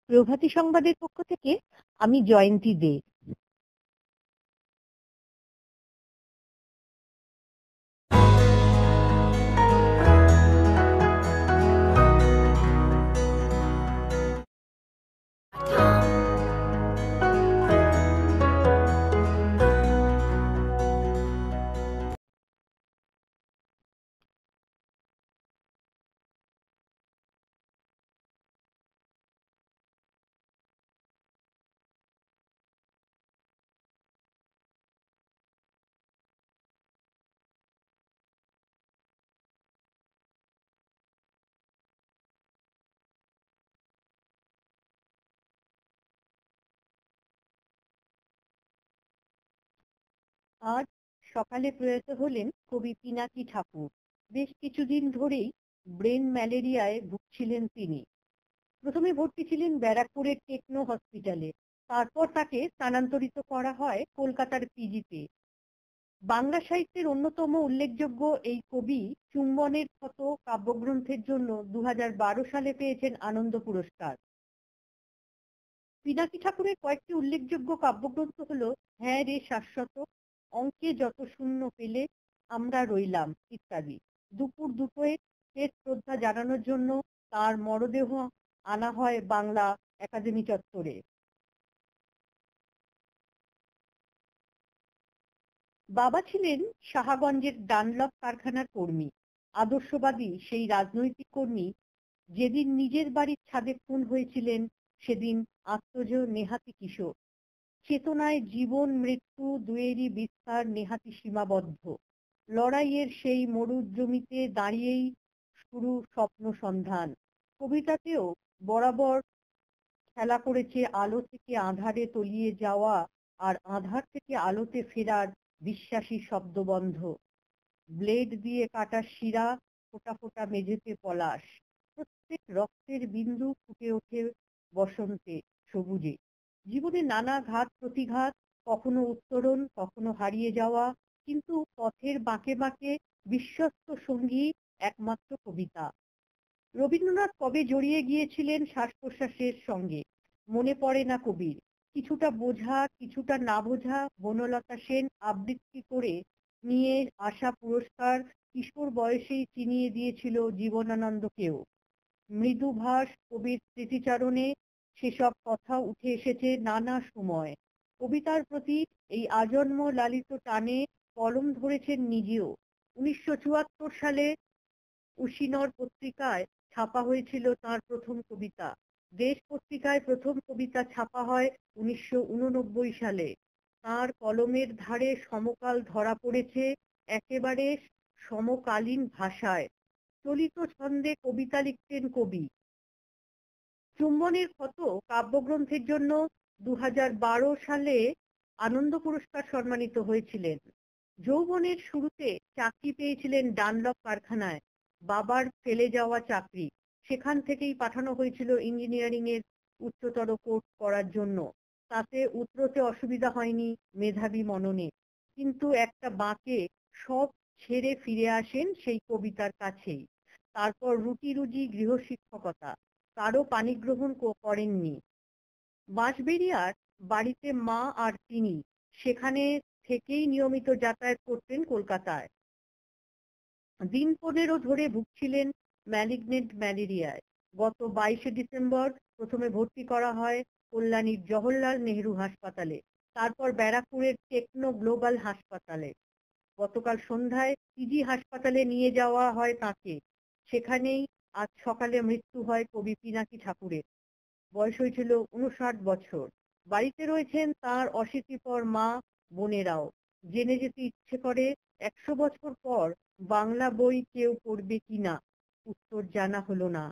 প্রভাতী সংবাদের পক্ষ থেকে আমি জয়ন্তী দে। আজ সকালে প্রয়াত হলেন কবি পিনাকি ঠাকুর। বেশ কিছুদিন ধরেই ব্রেন ম্যালেরিয়ায় ভুগছিলেন তিনি। প্রথমে ভর্তি ছিলেন ব্যারাকপুরের টেকনো হসপিটালে, তারপর তাকে স্থানান্তরিত করা হয় কলকাতার পিজিতে। বাংলা সাহিত্যের অন্যতম উল্লেখযোগ্য এই কবি চুম্বনের ক্ষত কাব্যগ্রন্থের জন্য 2012 সালে পেয়েছেন আনন্দ পুরস্কার। পিনাকি ঠাকুরের কয়েকটি উল্লেখযোগ্য কাব্যগ্রন্থ হলো হ্যাঁ রে শাশ্বত, অঙ্কে যত শূন্য পেলে আমরা রইলাম ইত্যাদি। দুপুর দুটোয় শেষ শ্রদ্ধা জানানোর জন্য তার মরদেহ আনা হয় বাংলা একাডেমি চত্বরে। বাবা ছিলেন সাহাগঞ্জের ডানলপ কারখানার কর্মী। আদর্শবাদী সেই রাজনৈতিক কর্মী যেদিন নিজের বাড়ির ছাদে খুন হয়েছিলেন সেদিন আত্মজ নেহাতি কিশোর। চেতনায় জীবন মৃত্যু দুয়েরই বিস্তার নেহাতি সীমাবদ্ধ। লড়াইয়ের সেই মরুর জমিতে দাঁড়িয়েই শুরু স্বপ্ন সন্ধান। কবিতাতেও বরাবর খেলা করেছে আলো থেকে আঁধারে তলিয়ে যাওয়া আর আঁধার থেকে আলোতে ফেরার বিশ্বাসী শব্দবন্ধ। ব্লেড দিয়ে কাটা শিরা, ফোঁটা ফোঁটা মেঝেতে পলাশ। প্রত্যেক রক্তের বিন্দু ফুটে ওঠে বসন্তে সবুজে। জীবনে নানা ঘাত প্রতিঘাত, কখনো উত্তরণ, কখনো হারিয়ে যাওয়া, কিন্তু পথের বাঁকে বাঁকে বিশ্বস্ত সঙ্গী একমাত্র কবিতা। রবীন্দ্রনাথ কবে জড়িয়ে গিয়েছিলেন শ্বাস প্রশ্বাসের সঙ্গে মনে পড়ে না কবির। কিছুটা বোঝা কিছুটা না বোঝা বনলতা সেন আবৃত্তি করে নিয়ে আসা পুরস্কার কিশোর বয়সেই চিনিয়ে দিয়েছিল জীবনানন্দকেও। মৃদুভাষ কবির স্মৃতিচারণে সেসব কথা উঠে এসেছে নানা সময়। কবিতার প্রতি এই আজন্ম লালিত টানে কলম ধরেছেন নিজেও। 1974 সালে উশিনর পত্রিকায় ছাপা হয়েছিল তার প্রথম কবিতা। দেশ পত্রিকায় প্রথম কবিতা ছাপা হয় 1989 সালে। তার কলমের ধারে সমকাল ধরা পড়েছে একেবারে সমকালীন ভাষায়। চলিত ছন্দে কবিতা লিখতেন কবি। চুম্বনের ক্ষত কাব্যগ্রন্থের জন্য 2012 সালে আনন্দ পুরস্কার সম্মানিত হয়েছিলেন। যৌবনের শুরুতে চাকরি পেয়েছিলেন ডানলপ কারখানায়, বাবার ফেলে যাওয়া চাকরি। সেখান থেকেই পাঠানো হয়েছিল ইঞ্জিনিয়ারিং এর উচ্চতর কোর্স করার জন্য। তাতে উতরোতে অসুবিধা হয়নি মেধাবী মননে, কিন্তু একটা বাঁকে সব ছেড়ে ফিরে আসেন সেই কবিতার কাছেই। তারপর রুটি রুজি গৃহশিক্ষকতা, কারো পানি গ্রহণ করেননি। বাঁশবেড়িয়ার বাড়িতে মা আর তিনি, সেখানে থেকেই নিয়মিত যাতায়াত করতেন কলকাতায়। দিন 15 ধরে ভুগছিলেন ম্যালিগনেন্ট ম্যালেরিয়ায়। গত 22শে ডিসেম্বর প্রথমে ভর্তি করা হয় কল্যাণীর জওহরলাল নেহরু হাসপাতালে, তারপর ব্যারাকপুরের টেকনো গ্লোবাল হাসপাতালে। গতকাল সন্ধ্যায় পিজি হাসপাতালে নিয়ে যাওয়া হয় তাকে। সেখানেই আজ সকালে মৃত্যু হয় কবি পিনাকি ঠাকুরের। বয়স হয়েছিল 59 বছর। বাড়িতে রয়েছেন তার অশীতিপর মা, বোনেরাও। জেনে যেতে ইচ্ছে করে 100 বছর পর বাংলা বই কেউ পড়বে কিনা, উত্তর জানা হলো না।